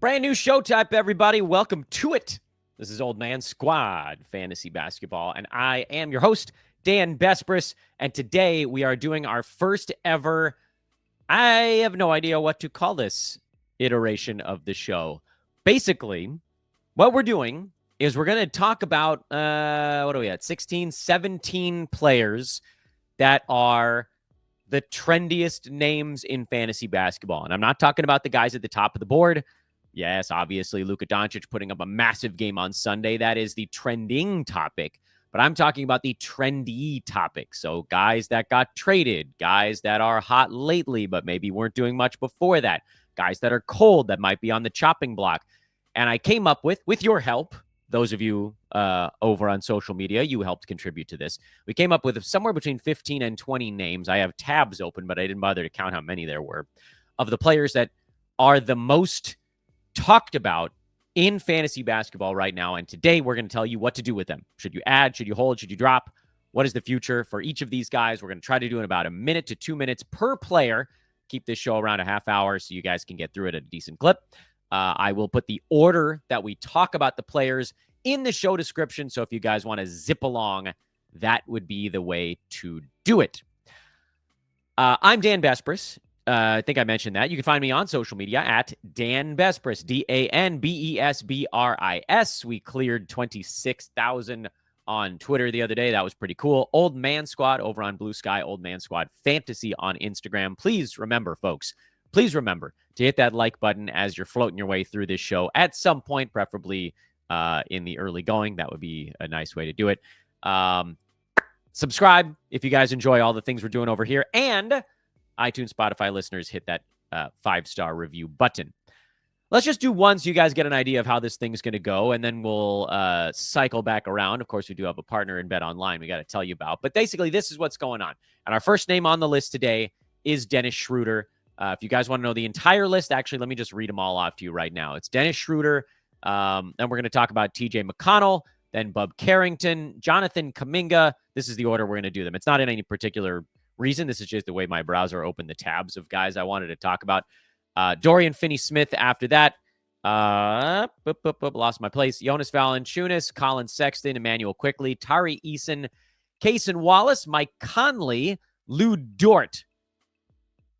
Brand new show type, everybody. Welcome to it. This is Old Man Squad Fantasy Basketball, and I am your host, Dan Besbris, and today we are doing our first ever, I have no idea what to call this iteration of the show. Basically, what we're doing is we're going to talk about, what are we at, 16, 17 players that are the trendiest names in fantasy basketball. And I'm not talking about the guys at the top of the board. Yes, obviously, Luka Doncic putting up a massive game on Sunday. That is the trending topic. But I'm talking about the trendy topic. So guys that got traded, guys that are hot lately, but maybe weren't doing much before that, guys that are cold that might be on the chopping block. And I came up with your help, those of you over on social media, you helped contribute to this. We came up with somewhere between 15 and 20 names. I have tabs open, but I didn't bother to count how many there were, of the players that are the most talked about in fantasy basketball right now. And today we're going to tell you what to do with them. Should you add? Should you hold? Should you drop? What is the future for each of these guys? We're going to try to do in about 1 minute to 2 minutes per player. Keep this show around a half hour so you guys can get through it at a decent clip. I will put the order that we talk about the players in the show description. So if you guys want to zip along, that would be the way to do it. I'm Dan Besbris. I think I mentioned that. You can find me on social media at Dan Besbris, DanBesbris. We cleared 26,000 on Twitter the other day. That was pretty cool. Old Man Squad over on Blue Sky, Old Man Squad Fantasy on Instagram. Please remember, folks, please remember to hit that like button as you're floating your way through this show at some point, preferably in the early going. That would be a nice way to do it. Subscribe if you guys enjoy all the things we're doing over here. And iTunes, Spotify listeners, hit that 5-star review button. Let's just do one so you guys get an idea of how this thing's going to go, and then we'll cycle back around. Of course, we do have a partner in Bet Online we got to tell you about. But basically, this is what's going on. And our first name on the list today is Dennis Schroder. If you guys want to know the entire list, actually, let me just read them all off to you right now. It's Dennis Schroder. Then we're going to talk about TJ McConnell, then Bub Carrington, Jonathan Kuminga. This is the order we're going to do them. It's not in any particular reason. This is just the way my browser opened the tabs of guys I wanted to talk about. Dorian Finney-Smith after that. Lost my place. Jonas Valanciunas, Collin Sexton, Immanuel Quickley, Tari Eason, Cason Wallace, Mike Conley, Dort.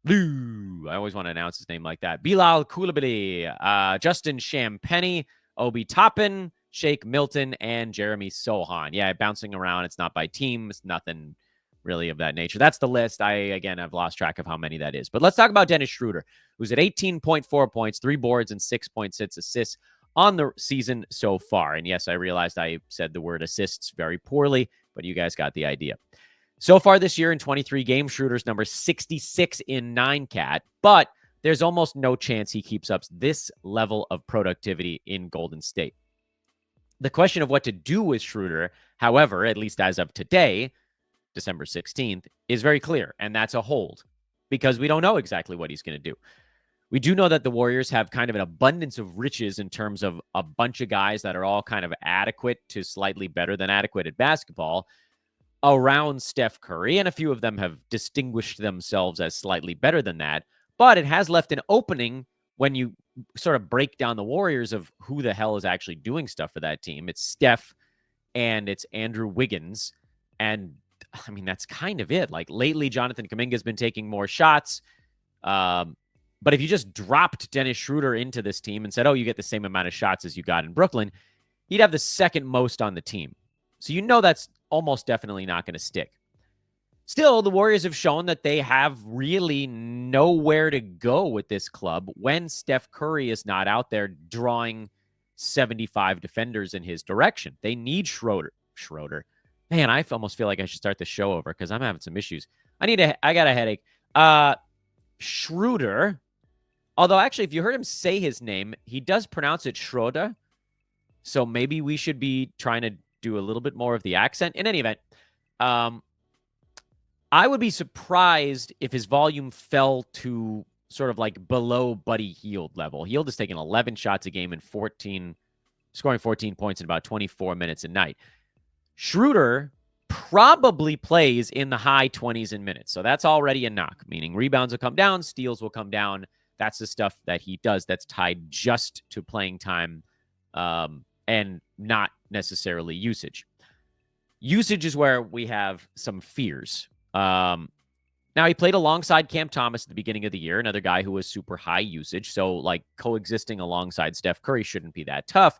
I always want to announce his name like that. Bilal Coulibaly, Justin Champagnie, Obi Toppin, Shake Milton, and Jeremy Sochan. Yeah, bouncing around. It's not by team. It's nothing really of that nature. That's the list. I've lost track of how many that is. But let's talk about Dennis Schroder, who's at 18.4 points, 3 boards, and 6.6 assists on the season so far. And yes, I realized I said the word assists very poorly, but you guys got the idea. So far this year in 23 games, Schroder's number 66 in 9-cat, but there's almost no chance he keeps up this level of productivity in Golden State. The question of what to do with Schroder, however, at least as of today, December 16th, is very clear, and that's a hold, because we don't know exactly what he's going to do. We do know that the Warriors have kind of an abundance of riches in terms of a bunch of guys that are all kind of adequate to slightly better than adequate at basketball around Steph Curry, and a few of them have distinguished themselves as slightly better than that, but it has left an opening when you sort of break down the Warriors of who the hell is actually doing stuff for that team. It's Steph and it's Andrew Wiggins, and I mean, that's kind of it. Like lately, Jonathan Kuminga has been taking more shots. But if you just dropped Dennis Schroder into this team and said, oh, you get the same amount of shots as you got in Brooklyn, he'd have the second most on the team. So you know that's almost definitely not going to stick. Still, the Warriors have shown that they have really nowhere to go with this club when Steph Curry is not out there drawing 75 defenders in his direction. They need Schroder. Man, I almost feel like I should start the show over because I'm having some issues. I got a headache. Schroder, although actually, if you heard him say his name, he does pronounce it Schroder. So maybe we should be trying to do a little bit more of the accent. In any event, I would be surprised if his volume fell to sort of like below Buddy Hield level. Hield is taking 11 shots a game and scoring 14 points in about 24 minutes a night. Schroder probably plays in the high 20s in minutes. So that's already a knock, meaning rebounds will come down, steals will come down. That's the stuff that he does that's tied just to playing time and not necessarily usage. Usage is where we have some fears. Now, he played alongside Cam Thomas at the beginning of the year, another guy who was super high usage. So, like, coexisting alongside Steph Curry shouldn't be that tough.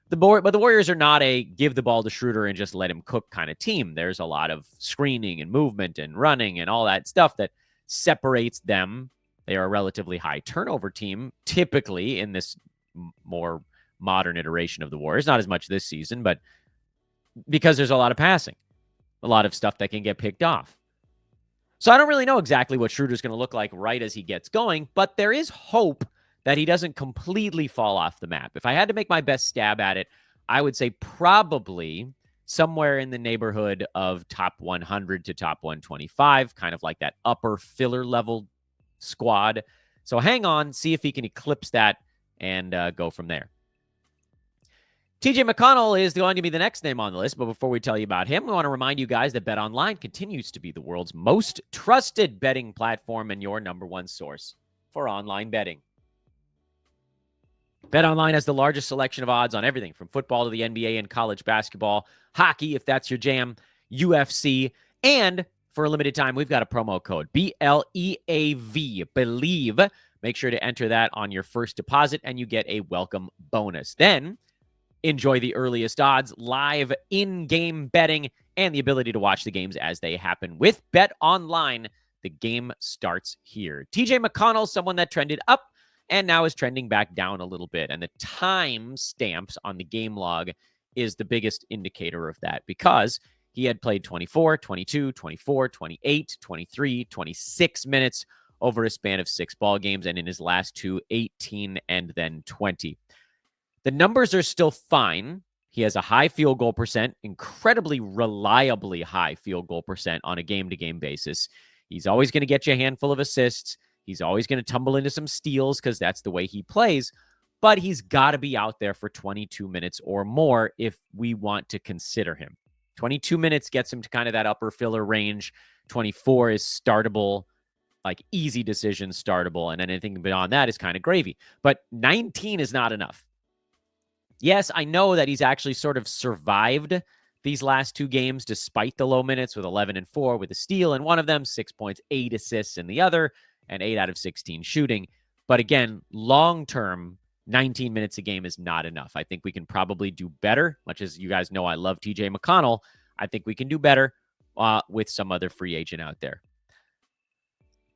But the Warriors are not a give the ball to Schroder and just let him cook kind of team. There's a lot of screening and movement and running and all that stuff that separates them. They are a relatively high turnover team, typically in this more modern iteration of the Warriors. Not as much this season, but because there's a lot of passing, a lot of stuff that can get picked off. So I don't really know exactly what Schroeder's going to look like right as he gets going, but there is hope that he doesn't completely fall off the map. If I had to make my best stab at it, I would say probably somewhere in the neighborhood of top 100 to top 125, kind of like that upper filler level squad. So hang on, see if he can eclipse that and go from there. TJ McConnell is going to be the next name on the list, but before we tell you about him, we want to remind you guys that BetOnline continues to be the world's most trusted betting platform and your number one source for online betting. BetOnline has the largest selection of odds on everything from football to the NBA and college basketball, hockey, if that's your jam, UFC, and for a limited time, we've got a promo code, BLEAV, BELIEVE. Make sure to enter that on your first deposit, and you get a welcome bonus. Then, enjoy the earliest odds, live in-game betting, and the ability to watch the games as they happen. With BetOnline, the game starts here. TJ McConnell, someone that trended up and now is trending back down a little bit. And the time stamps on the game log is the biggest indicator of that because he had played 24, 22, 24, 28, 23, 26 minutes over a span of 6 ball games, and in his last two, 18 and then 20. The numbers are still fine. He has a high field goal percent, incredibly reliably high field goal percent on a game-to-game basis. He's always going to get you a handful of assists. He's always going to tumble into some steals because that's the way he plays. But he's got to be out there for 22 minutes or more if we want to consider him. 22 minutes gets him to kind of that upper filler range. 24 is startable, like easy decision startable. And anything beyond that is kind of gravy. But 19 is not enough. Yes, I know that he's actually sort of survived these last 2 games despite the low minutes with 11 and 4 with a steal in one of them, 6 points, 8 assists in the other, and 8 out of 16 shooting. But again, long-term, 19 minutes a game is not enough. I think we can probably do better. Much as you guys know I love TJ McConnell, I think we can do better with some other free agent out there.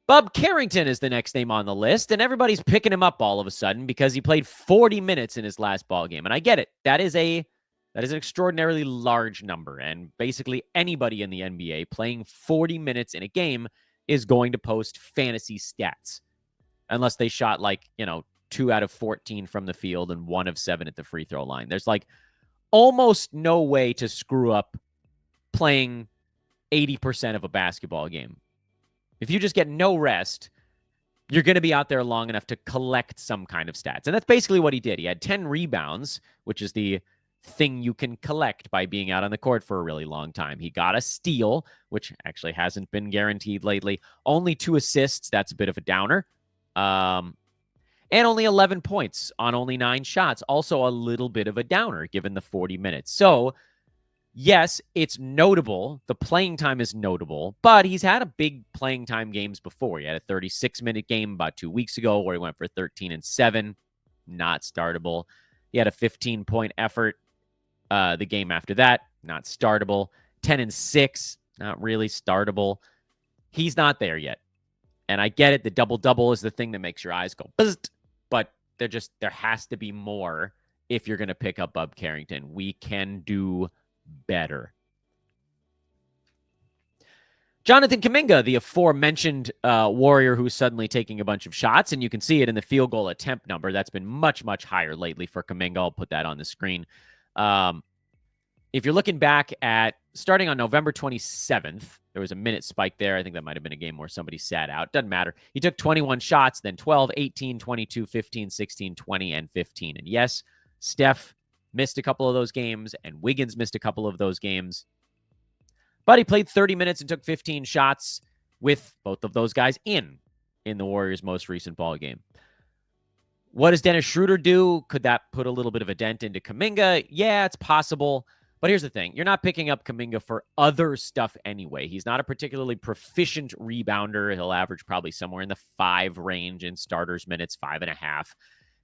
Bub Carrington is the next name on the list, and everybody's picking him up all of a sudden because he played 40 minutes in his last ball game. And I get it. That is an extraordinarily large number, and basically anybody in the NBA playing 40 minutes in a game is going to post fantasy stats unless they shot 2 out of 14 from the field and 1 of 7 at the free throw line. There's almost no way to screw up playing 80% of a basketball game. If you just get no rest, you're going to be out there long enough to collect some kind of stats. And that's basically what he did. He had 10 rebounds, which is the thing you can collect by being out on the court for a really long time. He got a steal, which actually hasn't been guaranteed lately. Only 2 assists. That's a bit of a downer. And only 11 points on only 9 shots. Also a little bit of a downer given the 40 minutes. So, yes, it's notable. The playing time is notable, but he's had a big playing time games before. He had a 36-minute game about 2 weeks ago where he went for 13 and 7, not startable. He had a 15-point effort the game after that, not startable. 10 and 6, not really startable. He's not there yet. And I get it. The double-double is the thing that makes your eyes go bzzzt, but there has to be more if you're going to pick up Bub Carrington. We can do better. Jonathan Kuminga, the aforementioned Warrior who's suddenly taking a bunch of shots, and you can see it in the field goal attempt number. That's been much, much higher lately for Kuminga. I'll put that on the screen. If you're looking back at starting on November 27th, there was a minute spike there. I think that might have been a game where somebody sat out. Doesn't matter. He took 21 shots, then 12, 18, 22, 15, 16, 20, and 15. And yes, Steph missed a couple of those games, and Wiggins missed a couple of those games. But he played 30 minutes and took 15 shots with both of those guys in the Warriors' most recent ball game. What does Dennis Schroder do? Could that put a little bit of a dent into Kuminga? Yeah, it's possible. But here's the thing. You're not picking up Kuminga for other stuff anyway. He's not a particularly proficient rebounder. He'll average probably somewhere in the 5 range in starters minutes, 5.5.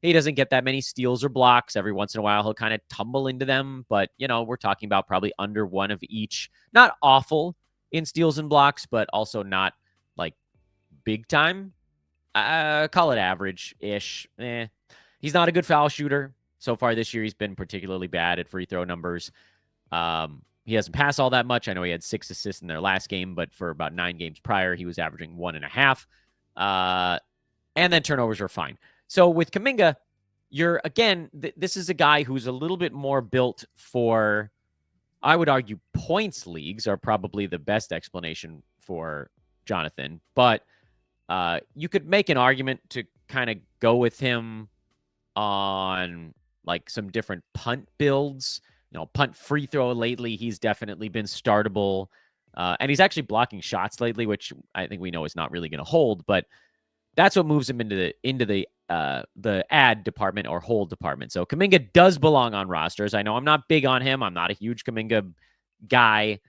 He doesn't get that many steals or blocks. Every once in a while, he'll kind of tumble into them. But, we're talking about probably under 1 of each. Not awful in steals and blocks, but also not like big time. Call it average-ish. He's not a good foul shooter. So far this year, he's been particularly bad at free throw numbers. He hasn't passed all that much. I know he had 6 assists in their last game, but for about 9 games prior, he was averaging 1.5. And then turnovers are fine. So with Kuminga, this is a guy who's a little bit more built for, I would argue, points leagues are probably the best explanation for Jonathan. But you could make an argument to kind of go with him on like some different punt builds. Punt free throw lately, he's definitely been startable. And he's actually blocking shots lately, which I think we know is not really going to hold, but that's what moves him into the ad department or hold department. So Kuminga does belong on rosters. I know I'm not big on him. I'm not a huge Kuminga guy.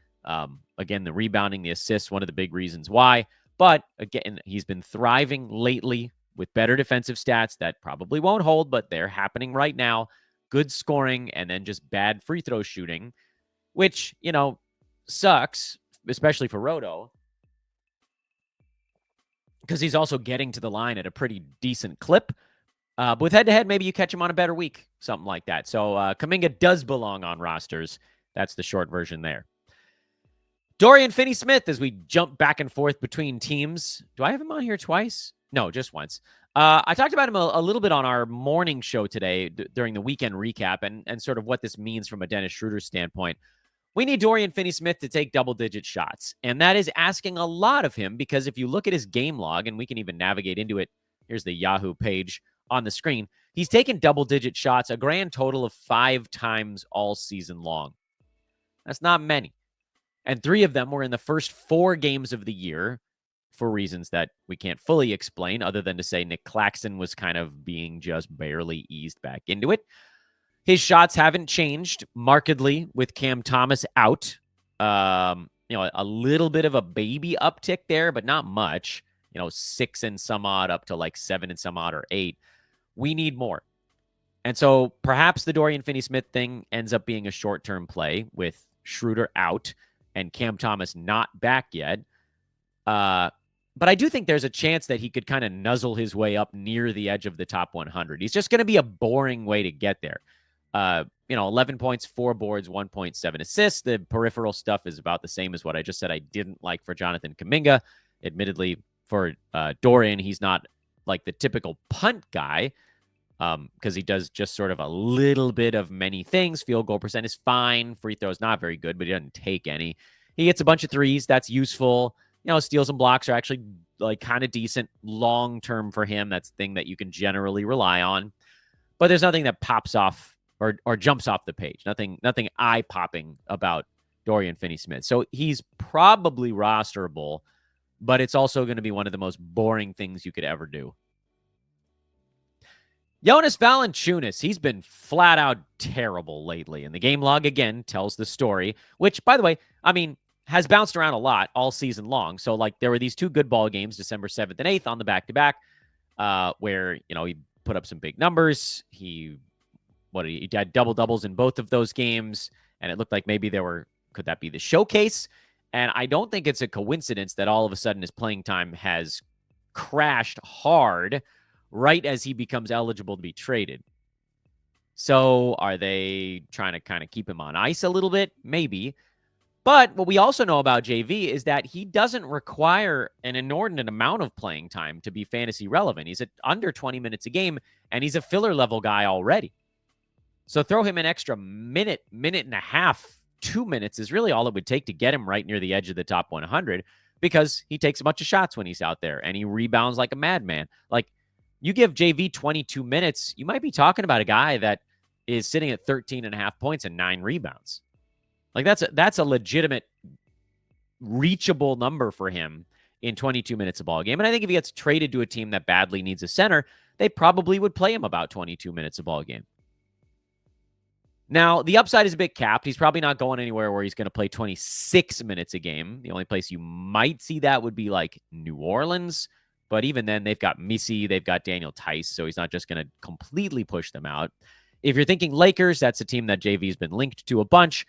Again, the rebounding, the assists, one of the big reasons why. But again, he's been thriving lately with better defensive stats that probably won't hold, but they're happening right now. Good scoring and then just bad free throw shooting, which, sucks, especially for Roto, because he's also getting to the line at a pretty decent clip. But with head-to-head, maybe you catch him on a better week, something like that. So Kuminga does belong on rosters. That's the short version there. Dorian Finney-Smith, as we jump back and forth between teams. Do I have him on here twice? No, just once. I talked about him a little bit on our morning show today during the weekend recap and sort of what this means from a Dennis Schroder standpoint. We need Dorian Finney-Smith to take double-digit shots, and that is asking a lot of him because if you look at his game log, and we can even navigate into it, here's the Yahoo page on the screen, he's taken double-digit shots a grand total of 5 times all season long. That's not many. And 3 of them were in the first 4 games of the year for reasons that we can't fully explain other than to say Nick Claxton was kind of being just barely eased back into it. His shots haven't changed markedly with Cam Thomas out. A little bit of a baby uptick there, but not much. 6 and some odd up to like 7 and some odd or 8. We need more. And so perhaps the Dorian Finney-Smith thing ends up being a short-term play with Schroder out and Cam Thomas not back yet. But I do think there's a chance that he could kind of nuzzle his way up near the edge of the top 100. He's just going to be a boring way to get there. 11 points, 4 boards, 1.7 assists. The peripheral stuff is about the same as what I just said I didn't like for Jonathan Kuminga. Admittedly, for Dorian, he's not like the typical punt guy because he does just sort of a little bit of many things. Field goal percent is fine. Free throw is not very good, but he doesn't take any. He gets a bunch of threes. That's useful. Steals and blocks are actually like kind of decent long-term for him. That's the thing that you can generally rely on. But there's nothing that pops off or jumps off the page. Nothing eye-popping about Dorian Finney-Smith. So he's probably rosterable, but it's also going to be one of the most boring things you could ever do. Jonas Valanciunas, he's been flat out terrible lately. And the game log, again, tells the story, which, by the way, has bounced around a lot all season long. So, there were these 2 good ball games, December 7th and 8th on the back-to-back, where, he put up some big numbers. He had double-doubles in both of those games, and it looked like maybe could that be the showcase? And I don't think it's a coincidence that all of a sudden his playing time has crashed hard right as he becomes eligible to be traded. So are they trying to kind of keep him on ice a little bit? Maybe. But what we also know about JV is that he doesn't require an inordinate amount of playing time to be fantasy relevant. He's at under 20 minutes a game, and he's a filler level guy already. So throw him an extra minute and a half, 2 minutes is really all it would take to get him right near the edge of the top 100 because he takes a bunch of shots when he's out there and he rebounds like a madman. You give JV 22 minutes, you might be talking about a guy that is sitting at 13.5 points and 9 rebounds. That's a legitimate, reachable number for him in 22 minutes of ball game. And I think if he gets traded to a team that badly needs a center, they probably would play him about 22 minutes a ball game. Now, the upside is a bit capped. He's probably not going anywhere where he's going to play 26 minutes a game. The only place you might see that would be like New Orleans. But even then, they've got Missy, they've got Daniel Tice, so he's not just going to completely push them out. If you're thinking Lakers, that's a team that JV's been linked to a bunch.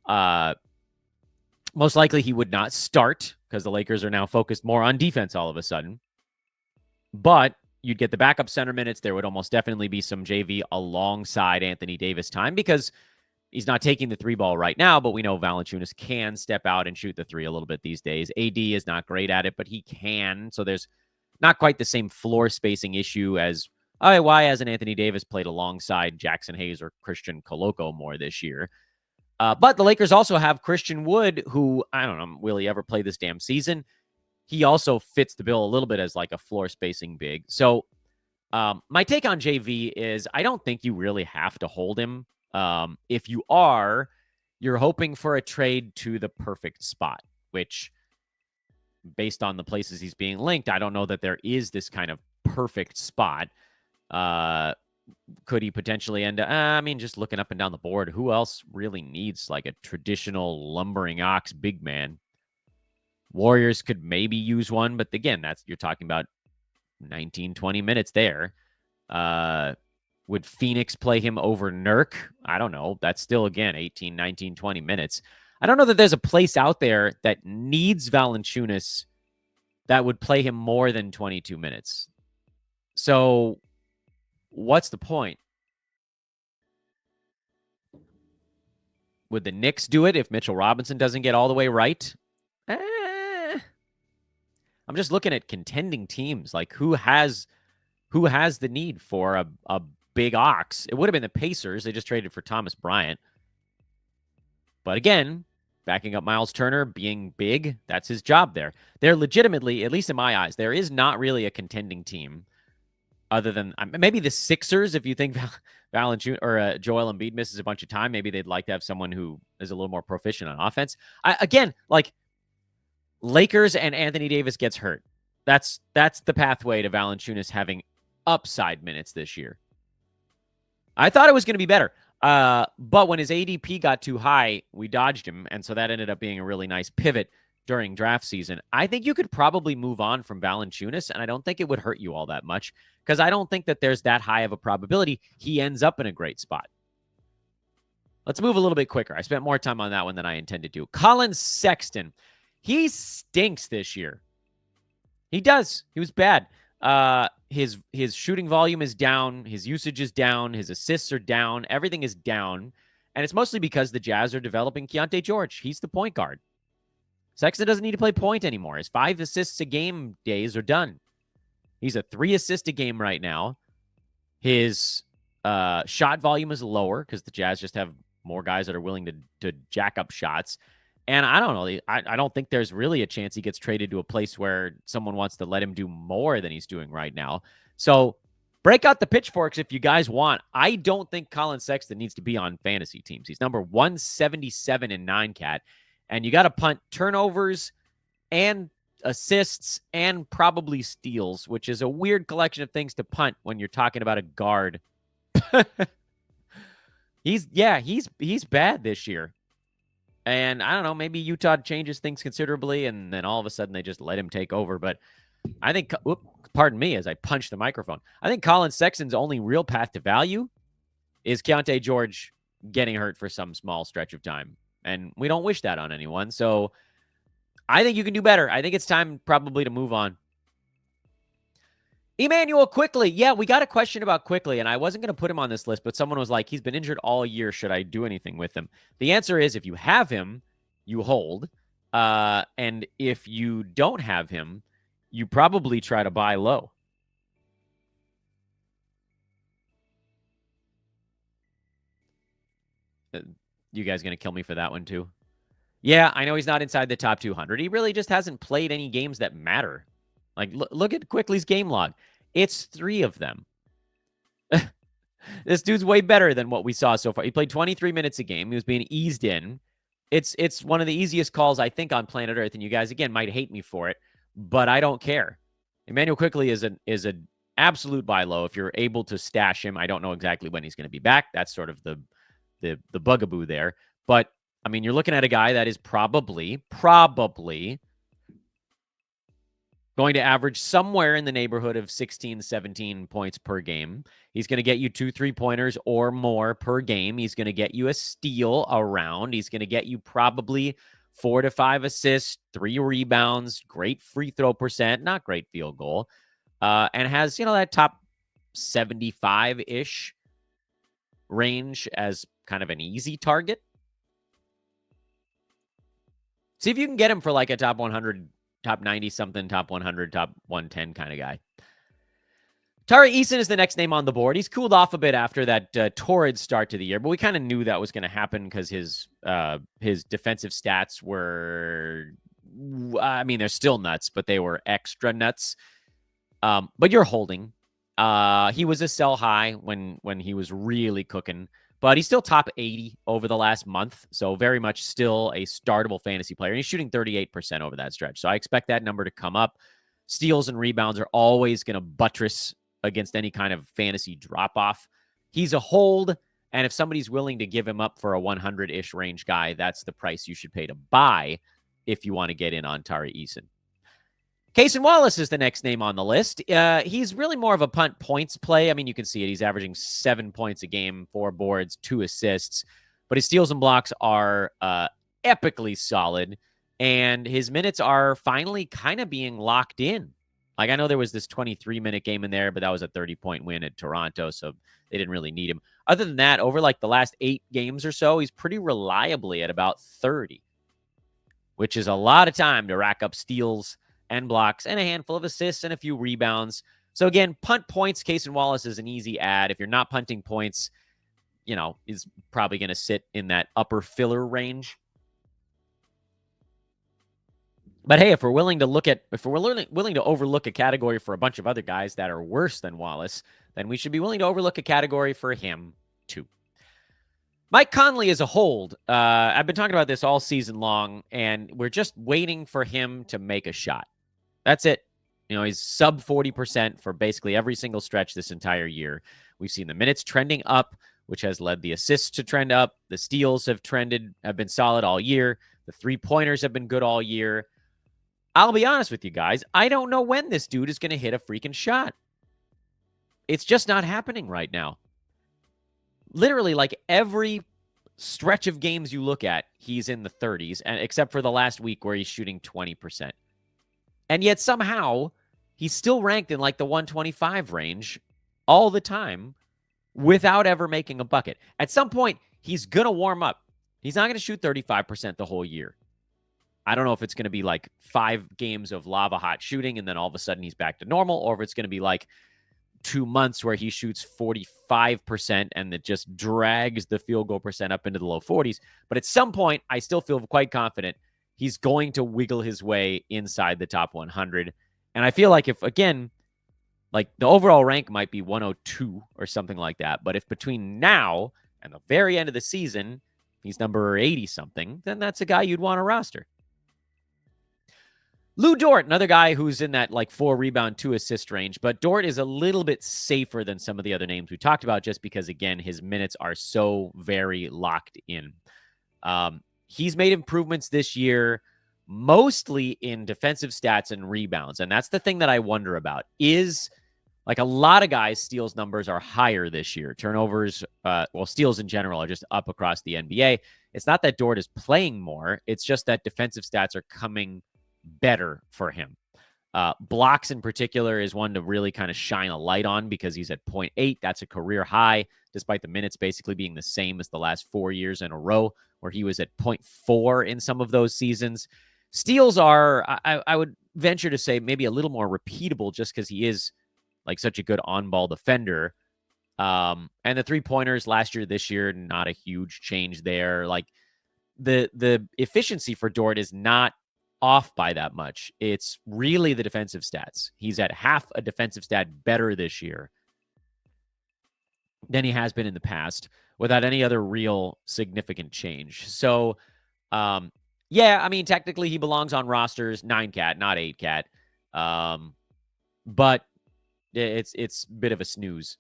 Most likely he would not start because the Lakers are now focused more on defense all of a sudden. But you'd get the backup center minutes. There would almost definitely be some JV alongside Anthony Davis time because he's not taking the three ball right now, but we know Valanciunas can step out and shoot the three a little bit these days. AD is not great at it, but he can. So there's not quite the same floor spacing issue as why hasn't Anthony Davis played alongside Jackson Hayes or Christian Coloco more this year? But the Lakers also have Christian Wood, who, I don't know, will he ever play this damn season? He also fits the bill a little bit as like a floor spacing big. So my take on JV is I don't think you really have to hold him. If you are, you're hoping for a trade to the perfect spot, which based on the places he's being linked, I don't know that there is this kind of perfect spot. Could he potentially end up, just looking up and down the board, who else really needs like a traditional lumbering ox big man? Warriors could maybe use one, but again, you're talking about 19, 20 minutes there. Would Phoenix play him over Nurk? I don't know. That's still, again, 18, 19, 20 minutes. I don't know that there's a place out there that needs Valanciunas that would play him more than 22 minutes. So what's the point? Would the Knicks do it if Mitchell Robinson doesn't get all the way right? I'm just looking at contending teams. Like who has the need for a big ox? It would have been the Pacers. They just traded for Thomas Bryant. But again, backing up Miles Turner, being big, that's his job there. They're legitimately, at least in my eyes, there is not really a contending team other than maybe the Sixers. If you think Valanciunas or Joel Embiid misses a bunch of time, maybe they'd like to have someone who is a little more proficient on offense. Again, like Lakers and Anthony Davis gets hurt. That's the pathway to Valanciunas having upside minutes this year. I thought it was going to be better. But when his ADP got too high, we dodged him. And so that ended up being a really nice pivot during draft season. I think you could probably move on from Valanciunas, and I don't think it would hurt you all that much because I don't think that there's that high of a probability he ends up in a great spot. Let's move a little bit quicker. I spent more time on that one than I intended to. Collin Sexton. He stinks this year. He does. He was bad. His shooting volume is down. His usage is down. His assists are down. Everything is down. And it's mostly because the Jazz are developing Keontae George. He's the point guard. Sexton doesn't need to play point anymore. His 5 assists a game days are done. He's a 3 assist a game right now. His shot volume is lower because the Jazz just have more guys that are willing to jack up shots. And I don't know. I don't think there's really a chance he gets traded to a place where someone wants to let him do more than he's doing right now. So break out the pitchforks if you guys want. I don't think Collin Sexton needs to be on fantasy teams. He's number 177 in 9-cat. And you got to punt turnovers and assists and probably steals, which is a weird collection of things to punt when you're talking about a guard. He's bad this year. And I don't know, maybe Utah changes things considerably, and then all of a sudden they just let him take over. But I think, pardon me as I punch the microphone, I think Collin Sexton's only real path to value is Keontae George getting hurt for some small stretch of time. And we don't wish that on anyone. So I think you can do better. I think it's time probably to move on. Immanuel Quickley. Yeah, we got a question about Quickley, and I wasn't going to put him on this list, but someone was like, he's been injured all year. Should I do anything with him? The answer is if you have him, you hold. And if you don't have him, you probably try to buy low. You guys going to kill me for that one too? Yeah, I know he's not inside the top 200. He really just hasn't played any games that matter. Like, look at Quickley's game log. It's 3 of them. This dude's way better than what we saw so far. He played 23 minutes a game. He was being eased in. It's one of the easiest calls, I think, on planet Earth. And you guys, again, might hate me for it, but I don't care. Immanuel Quickley is absolute buy low. If you're able to stash him, I don't know exactly when he's going to be back. That's sort of the bugaboo there. But I mean, you're looking at a guy that is probably going to average somewhere in the neighborhood of 16, 17 points per game. He's going to get you 2 3-pointers or more per game. He's going to get you a steal around. He's going to get you probably 4 to 5 assists, 3 rebounds, great free throw percent, not great field goal, and has, that top 75-ish range as kind of an easy target. See if you can get him for like a top 100, top 90 something, top 100, top 110 kind of guy. Tari Eason is the next name on the board. He's cooled off a bit after that torrid start to the year, but we kind of knew that was going to happen because his defensive stats were, I mean, they're still nuts, but they were extra nuts. But you're holding. He was a sell high when he was really cooking, but he's still top 80 over the last month. So very much still a startable fantasy player. And he's shooting 38% over that stretch. So I expect that number to come up. Steals and rebounds are always going to buttress against any kind of fantasy drop-off. He's a hold, and if somebody's willing to give him up for a 100-ish range guy, that's the price you should pay to buy if you want to get in on Tari Eason. Cason Wallace is the next name on the list. He's really more of a punt points play. I mean, you can see it. He's averaging 7 points a game, 4 boards, 2 assists, but his steals and blocks are epically solid, and his minutes are finally kind of being locked in. Like, I know there was this 23-minute game in there, but that was a 30-point win at Toronto, so they didn't really need him. Other than that, over like the last 8 games or so, he's pretty reliably at about 30, which is a lot of time to rack up steals and blocks and a handful of assists and a few rebounds. So again, punt points, Cason Wallace is an easy add. If you're not punting points, is probably going to sit in that upper filler range. But hey, if we're willing to overlook a category for a bunch of other guys that are worse than Wallace, then we should be willing to overlook a category for him too. Mike Conley is a hold. I've been talking about this all season long, and we're just waiting for him to make a shot. That's it. He's sub 40% for basically every single stretch this entire year. We've seen the minutes trending up, which has led the assists to trend up. The steals have been solid all year. The 3-pointers have been good all year. I'll be honest with you guys. I don't know when this dude is going to hit a freaking shot. It's just not happening right now. Literally, like every stretch of games you look at, he's in the 30s, and except for the last week where he's shooting 20%. And yet somehow he's still ranked in like the 125 range all the time without ever making a bucket. At some point, he's going to warm up. He's not going to shoot 35% the whole year. I don't know if it's going to be like 5 games of lava hot shooting and then all of a sudden he's back to normal, or if it's going to be like 2 months where he shoots 45% and it just drags the field goal percent up into the low 40s. But at some point, I still feel quite confident he's going to wiggle his way inside the top 100. And I feel like if, again, like the overall rank might be 102 or something like that, but if between now and the very end of the season, he's number 80-something, then that's a guy you'd want to roster. Lou Dort, another guy who's in that like 4 rebound, 2 assist range, but Dort is a little bit safer than some of the other names we talked about just because, again, his minutes are so very locked in. He's made improvements this year, mostly in defensive stats and rebounds, and that's the thing that I wonder about is like a lot of guys' steals numbers are higher this year. Turnovers, steals in general are just up across the NBA. It's not that Dort is playing more. It's just that defensive stats are coming better for him. Blocks in particular is one to really kind of shine a light on because he's at 0.8. That's a career high, despite the minutes basically being the same as the last 4 years in a row, where he was at 0.4 in some of those seasons. Steals are, I would venture to say, maybe a little more repeatable just because he is like such a good on-ball defender. And the 3-pointers last year, this year, not a huge change there. Like the efficiency for Dort is not off by that much. It's really the defensive stats. He's at half a defensive stat better this year than he has been in the past without any other real significant change. So, yeah, I mean, technically he belongs on rosters 9-cat, not 8-cat. But It's a bit of a snooze.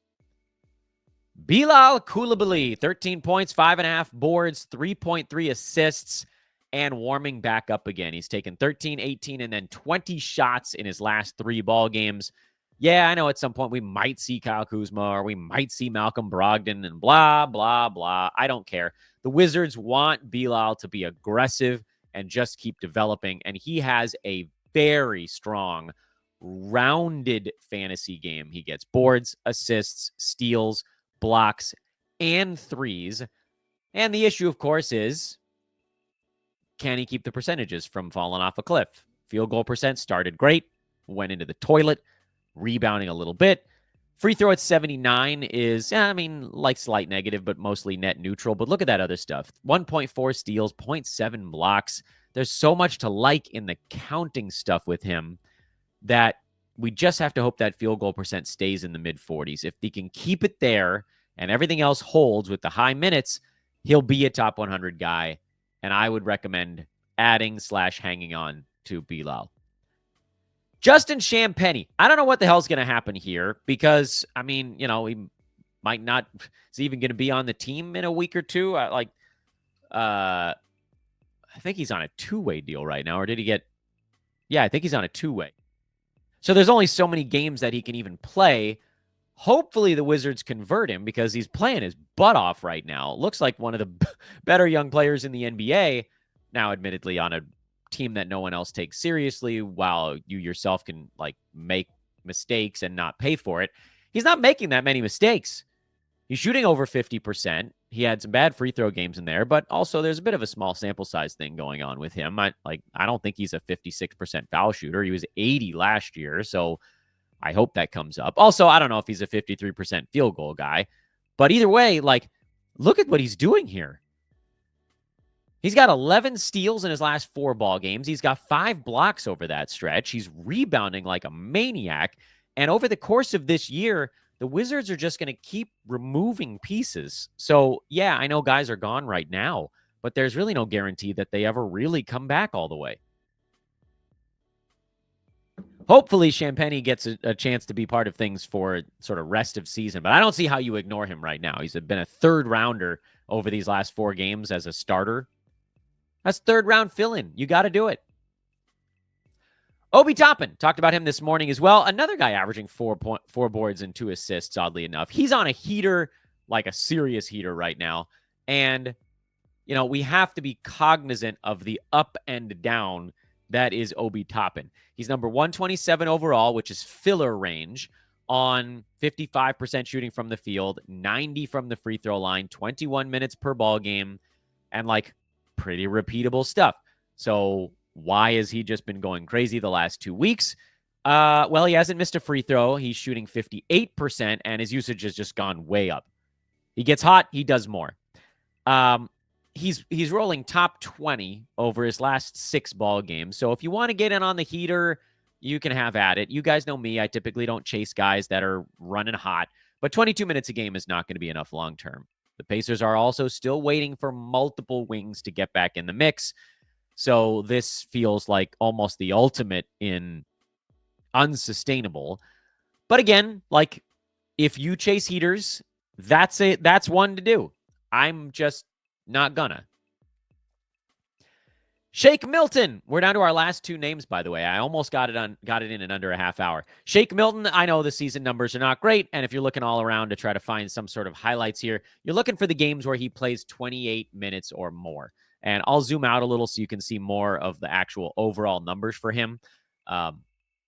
Bilal Coulibaly, 13 points, 5.5 boards, 3.3 assists, and warming back up again. He's taken 13, 18, and then 20 shots in his last 3 ball games. Yeah, I know at some point we might see Kyle Kuzma or we might see Malcolm Brogdon and blah, blah, blah. I don't care. The Wizards want Bilal to be aggressive and just keep developing, and he has a very strong, rounded fantasy game. He gets boards, assists, steals, blocks, and threes. And the issue, of course, is can he keep the percentages from falling off a cliff? Field goal percent started great, went into the toilet, rebounding a little bit. Free throw at 79 is, like slight negative, but mostly net neutral. But look at that other stuff. 1.4 steals, 0.7 blocks. There's so much to like in the counting stuff with him that we just have to hope that field goal percent stays in the mid-40s. If he can keep it there and everything else holds with the high minutes, he'll be a top 100 guy. And I would recommend adding/hanging on to Bilal. Justin Champagnie. I don't know what the hell's going to happen here because, he might not. Is he even going to be on the team in a week or two? I think he's on a 2-way deal right now. Or did he get? Yeah, I think he's on a 2-way. So there's only so many games that he can even play. Hopefully the Wizards convert him because he's playing his butt off right now. Looks like one of the better young players in the NBA. Now, admittedly, on a team that no one else takes seriously, while you yourself can make mistakes and not pay for it. He's not making that many mistakes. He's shooting over 50%. He had some bad free throw games in there, but also there's a bit of a small sample size thing going on with him. I don't think he's a 56% foul shooter. He was 80 last year, so I hope that comes up. Also, I don't know if he's a 53% field goal guy, but either way, look at what he's doing here. He's got 11 steals in his last 4 ball games. He's got 5 blocks over that stretch. He's rebounding like a maniac. And over the course of this year, the Wizards are just going to keep removing pieces. So, yeah, I know guys are gone right now, but there's really no guarantee that they ever really come back all the way. Hopefully, Champagnie gets a chance to be part of things for sort of rest of season, but I don't see how you ignore him right now. He's been a 3rd rounder over these last 4 games as a starter. That's 3rd round fill-in. You got to do it. Obi Toppin, talked about him this morning as well. Another guy averaging 4 boards and 2 assists, oddly enough. He's on a heater, like a serious heater right now. And, we have to be cognizant of the up and down that is Obi Toppin. He's number 127 overall, which is filler range, on 55% shooting from the field, 90 from the free throw line, 21 minutes per ball game, and pretty repeatable stuff. So why has he just been going crazy the last 2 weeks? Well, he hasn't missed a free throw. He's shooting 58%, and his usage has just gone way up. He gets hot, he does more. He's rolling top 20 over his last 6 ball games. So if you want to get in on the heater, you can have at it. You guys know me. I typically don't chase guys that are running hot, but 22 minutes a game is not going to be enough long term. The Pacers are also still waiting for multiple wings to get back in the mix. So this feels like almost the ultimate in unsustainable. But again, if you chase heaters, that's it. That's one to do. I'm just not gonna. Shake Milton. We're down to our last 2 names, by the way. I almost got it in under a half hour. Shake Milton, I know the season numbers are not great, and if you're looking all around to try to find some sort of highlights here, you're looking for the games where he plays 28 minutes or more. And I'll zoom out a little so you can see more of the actual overall numbers for him.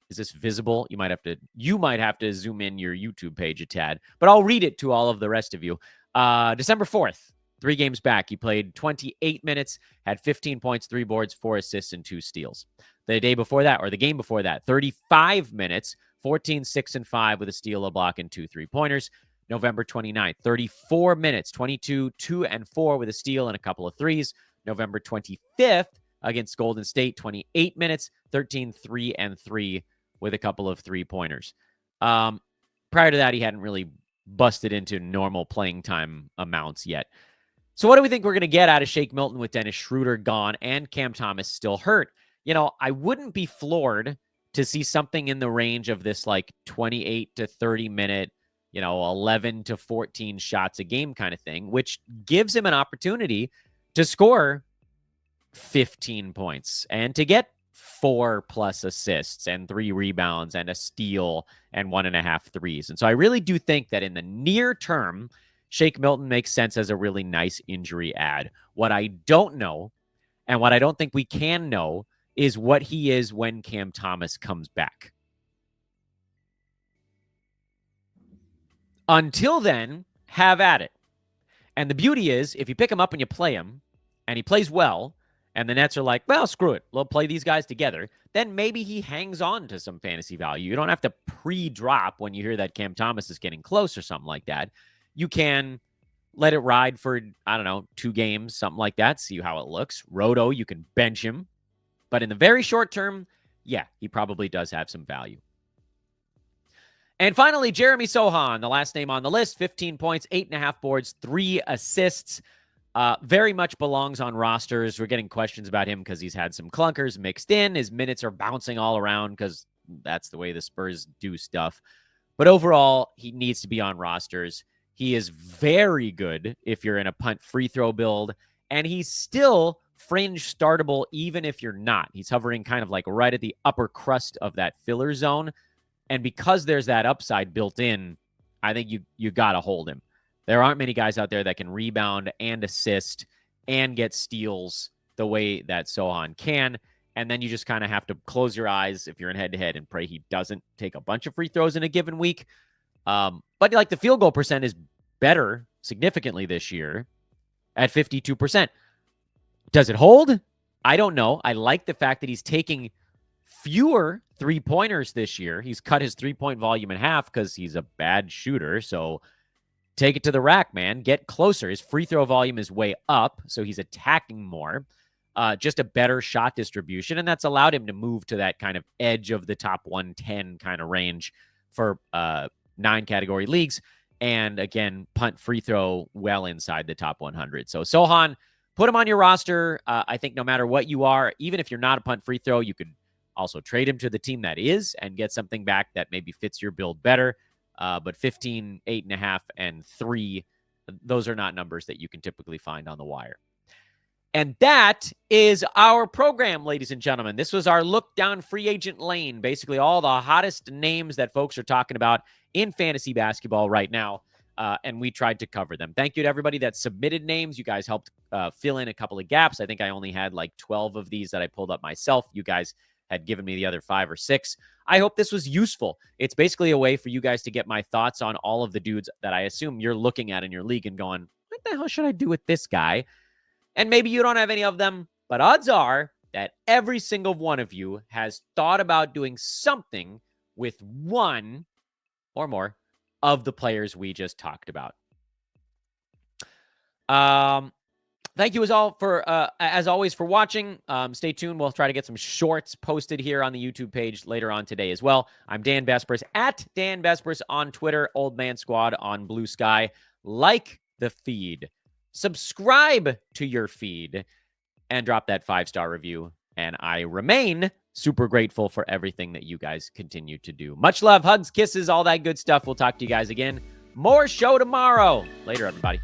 Is this visible? You might have to zoom in your YouTube page a tad, but I'll read it to all of the rest of you. December 4th. 3 games back, he played 28 minutes, had 15 points, 3 boards, 4 assists, and 2 steals. The game before that, 35 minutes, 14, 6, and 5 with a steal, a block, and 2 3-pointers. November 29th, 34 minutes, 22, 2, and 4 with a steal and a couple of threes. November 25th against Golden State, 28 minutes, 13, 3, and 3 with a couple of 3-pointers. Prior to that, he hadn't really busted into normal playing time amounts yet. So what do we think we're going to get out of Shake Milton with Dennis Schroder gone and Cam Thomas still hurt? I wouldn't be floored to see something in the range of this like 28 to 30 minute, 11 to 14 shots a game kind of thing, which gives him an opportunity to score 15 points and to get 4+ assists and 3 rebounds and a steal and 1.5 threes. And so I really do think that in the near term, Shake Milton makes sense as a really nice injury add. What I don't know, and what I don't think we can know, is what he is when Cam Thomas comes back. Until then, have at it. And the beauty is, if you pick him up and you play him, and he plays well, and the Nets are like, well, screw it, we'll play these guys together, then maybe he hangs on to some fantasy value. You don't have to pre-drop when you hear that Cam Thomas is getting close or something like that. You can let it ride for, 2 games, something like that, see how it looks. Roto, you can bench him. But in the very short term, yeah, he probably does have some value. And finally, Jeremy Sochan, the last name on the list, 15 points, 8.5 boards, 3 assists. Very much belongs on rosters. We're getting questions about him because he's had some clunkers mixed in. His minutes are bouncing all around because that's the way the Spurs do stuff. But overall, he needs to be on rosters. He is very good if you're in a punt free throw build, and he's still fringe startable even if you're not. He's hovering kind of like right at the upper crust of that filler zone. And because there's that upside built in, I think you got to hold him. There aren't many guys out there that can rebound and assist and get steals the way that Sochan can. And then you just kind of have to close your eyes if you're in head-to-head and pray he doesn't take a bunch of free throws in a given week. But like the field goal percent is better significantly this year at 52%. Does it hold? I don't know. I like the fact that he's taking fewer three-pointers this year. He's cut his three-point volume in half because he's a bad shooter. So take it to the rack, man. Get closer. His free throw volume is way up, so he's attacking more. Just a better shot distribution, and that's allowed him to move to that kind of edge of the top 110 kind of range for 9-category leagues. And again, punt free throw well inside the top 100. So Sochan, put him on your roster. I think no matter what you are, even if you're not a punt free throw, you could also trade him to the team that is and get something back that maybe fits your build better. But 15, 8.5, and 3, those are not numbers that you can typically find on the wire. And that is our program, ladies and gentlemen. This was our look down free agent lane, basically all the hottest names that folks are talking about in fantasy basketball right now. And we tried to cover them. Thank you to everybody that submitted names. You guys helped fill in a couple of gaps. I think I only had like 12 of these that I pulled up myself. You guys had given me the other 5 or 6. I hope this was useful. It's basically a way for you guys to get my thoughts on all of the dudes that I assume you're looking at in your league and going, what the hell should I do with this guy? And maybe you don't have any of them, but odds are that every single one of you has thought about doing something with one or more of the players we just talked about. Thank you as always for watching. Stay tuned. We'll try to get some shorts posted here on the YouTube page later on today as well. I'm Dan Vespers at Dan Vespers on Twitter, Old Man Squad on Blue Sky. Like the feed, subscribe to your feed, and drop that 5-star review. And I remain super grateful for everything that you guys continue to do. Much love, hugs, kisses, all that good stuff. We'll talk to you guys again. More show tomorrow. Later, everybody.